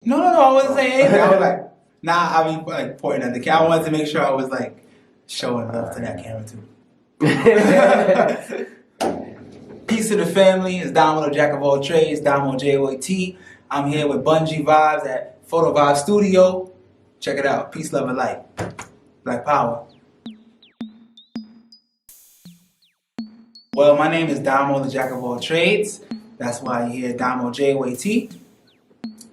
No, I wasn't saying anything. I was like, nah, I mean, like pointing at the camera. I wanted to make sure I was like showing love to that camera too. Peace to the family. It's Domo, Jack of all trades, DoMoJOAT. I'm here with Bungee Vibes at Photo Vibe Studio. Check it out. Peace, love, and light. Black power. Well, my name is Domo, the Jack of all trades. That's why you hear DoMoJOAT.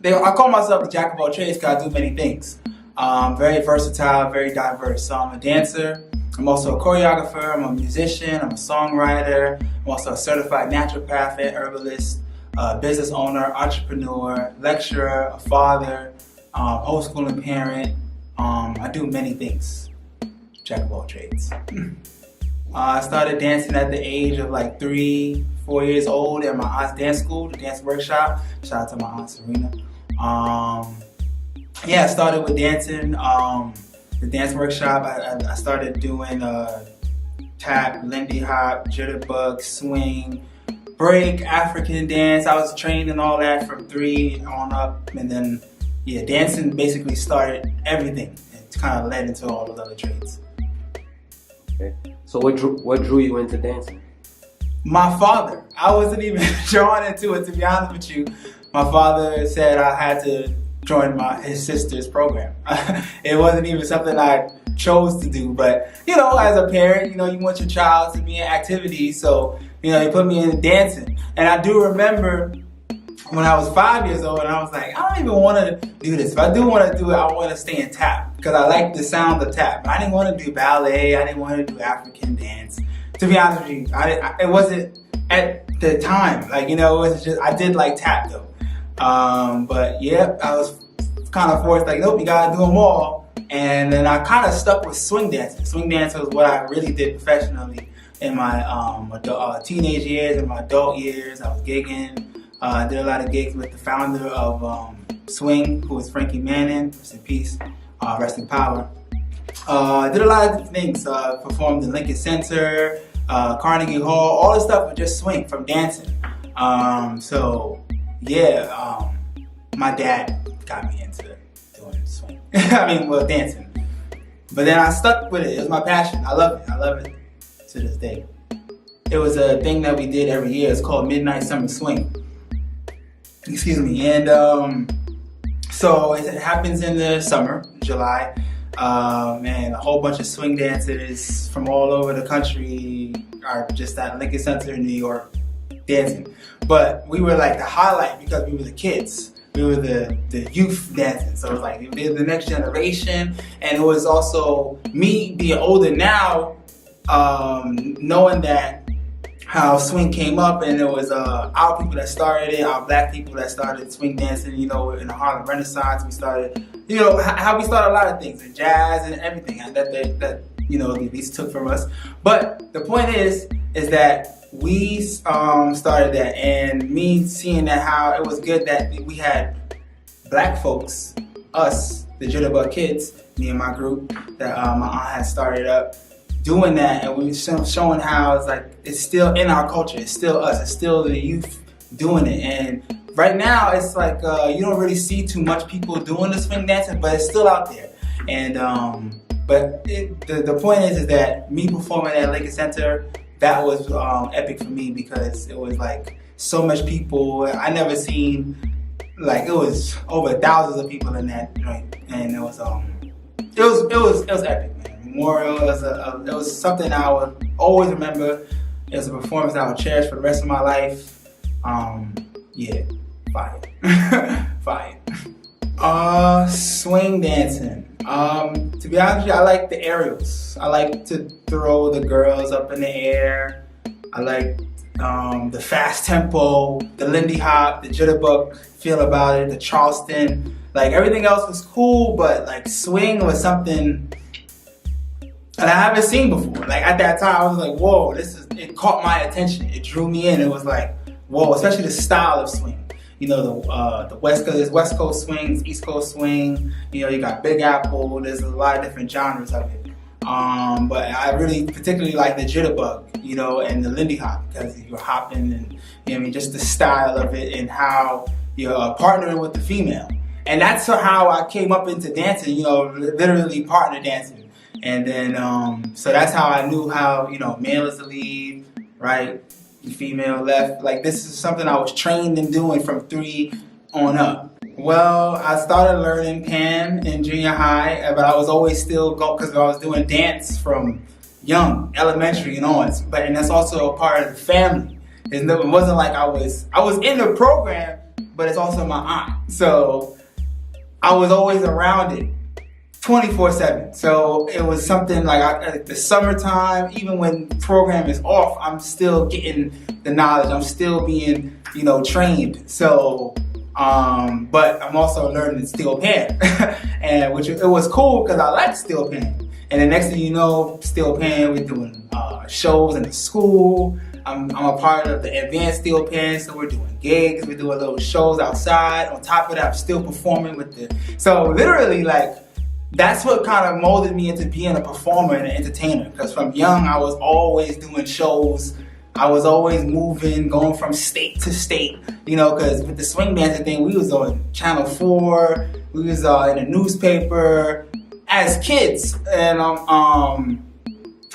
I call myself the Jack of all trades because I do many things. Very versatile, very diverse. So I'm a dancer. I'm also a choreographer. I'm a musician. I'm a songwriter. I'm also a certified naturopath and herbalist, business owner, entrepreneur, lecturer, a father, homeschooling parent. I do many things. Jack of all trades. I started dancing at the age of like 3-4 years old at my aunt's dance school, the dance workshop. Shout out to my aunt Serena. Yeah, I started with dancing. The dance workshop, I started doing tap, Lindy hop, jitterbug, swing, break, African dance. I was trained in all that from 3 on up, and then yeah, dancing basically started everything. It kind of led into all those other trades. Okay. So what drew you into dancing? My father. I wasn't even drawn into it, to be honest with you. My father said I had to join his sister's program. It wasn't even something I chose to do, but you know, as a parent, you know, you want your child to be in activities, so you know, he put me in dancing. And I do remember when I was 5 years old, and I was like, I don't even want to do this. If I do want to do it, I want to stay in tap because I like the sound of tap. But I didn't want to do ballet. I didn't want to do African dance. To be honest with you, it wasn't at the time. Like, you know, it was just, I did like tap though. But yeah, I was kind of forced, like, nope, you gotta do them all. And then I kind of stuck with swing dancing. Swing dancing was what I really did professionally in my teenage years and my adult years. I was gigging. I did a lot of gigs with the founder of Swing, who was Frankie Manning. Rest in peace, rest in power. I did a lot of different things. Performed in Lincoln Center, Carnegie Hall. All this stuff was just swing from dancing. So yeah, my dad got me into doing swing. I mean, well, dancing. But then I stuck with it. It was my passion. I love it. I love it to this day. It was a thing that we did every year. It's called Midnight Summer Swing. Excuse me. And so it happens in the summer, July. And a whole bunch of swing dancers from all over the country are just at Lincoln Center in New York dancing. But we were like the highlight because we were the kids. We were the youth dancing. So it was like we were the next generation. And it was also me being older now, knowing that how swing came up, and it was our people that started it, our black people that started swing dancing, you know, in the Harlem Renaissance. We started, you know, how we started a lot of things, and jazz and everything that you know, these took from us. But the point is that we started that, and me seeing that how it was good that we had black folks, us, the Jitterbug Kids, me and my group that my aunt had started up, doing that, and we were showing how it's like it's still in our culture. It's still us. It's still the youth doing it. And right now, it's like you don't really see too much people doing the swing dancing, but it's still out there. And but the point is that me performing at Lincoln Center, that was epic for me because it was like so much people. I never seen, like, it was over thousands of people in that joint, and it was epic, man. Memorial, it was something I would always remember. It was a performance I would cherish for the rest of my life. Yeah, fire. Fire. Swing dancing. To be honest with you, I like the aerials. I like to throw the girls up in the air. I like the fast tempo, the Lindy hop, the jitterbug feel about it, the Charleston. Like, everything else was cool, but like swing was something and I haven't seen before. Like, at that time, I was like, whoa, it caught my attention. It drew me in. It was like, whoa, especially the style of swing. You know, the West Coast swings, East Coast swing. You know, you got Big Apple. There's a lot of different genres of it. But I really particularly like the jitterbug, you know, and the Lindy hop, because you're hopping and, you know, I mean, just the style of it and how you're partnering with the female. And that's how I came up into dancing, you know, literally partner dancing. And then, so that's how I knew how, you know, male is the lead, right? Female left. Like, this is something I was trained in doing from 3 on up. Well, I started learning pan in junior high, but I was always still because I was doing dance from young, elementary and on. And that's also a part of the family. It wasn't like I was in the program, but it's also my aunt. So I was always around it 24/7. So it was something like the summertime, even when the program is off, I'm still getting the knowledge. I'm still being, you know, trained. So, but I'm also learning steel pan, and it was cool because I like steel pan. And the next thing you know, steel pan, we're doing shows in the school. I'm a part of the advanced steel pan, so we're doing gigs, we're doing little shows outside. On top of that, I'm still performing with so literally, like, that's what kind of molded me into being a performer and an entertainer. Because from young, I was always doing shows. I was always moving, going from state to state, you know, because with the swing dancing thing, we was on Channel 4, we was in a newspaper as kids. And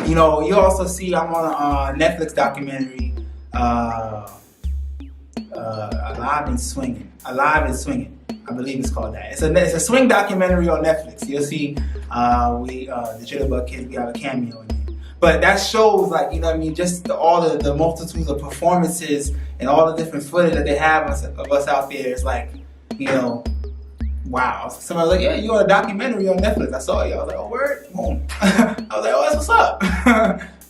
you know, you also see I'm on a Netflix documentary, Alive and Swinging. I believe it's called that. It's a swing documentary on Netflix. You'll see the Jitterbug Kids, we have a cameo in it. But that shows, like, you know what I mean, just all the multitudes of performances and all the different footage that they have of us out there. It's like, you know, wow. Somebody was like, yeah, you're on a documentary on Netflix. I saw you. I was like, oh, word? Boom. I was like, oh, that's what's up.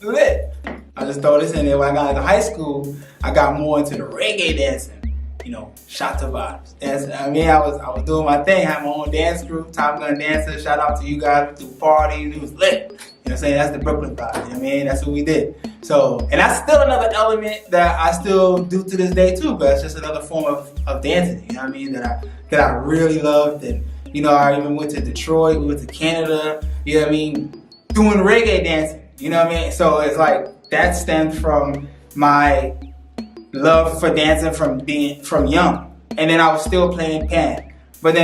Lit. I just throw this in there. When I got into high school, I got more into the reggae dancing. You know, Shata vibes. Dancing. I mean, I was doing my thing. I had my own dance group, Top Gun Dancers. Shout out to you guys. We threw parties. It was lit. You know what I'm saying? That's the Brooklyn vibe. You know what I mean? That's what we did. So, and that's still another element that I still do to this day too, but it's just another form of dancing. You know what I mean? That I really loved. And, you know, I even went to Detroit. We went to Canada. You know what I mean? Doing reggae dancing. You know what I mean? So it's like that stemmed from my love for dancing from young. And then I was still playing pan. But then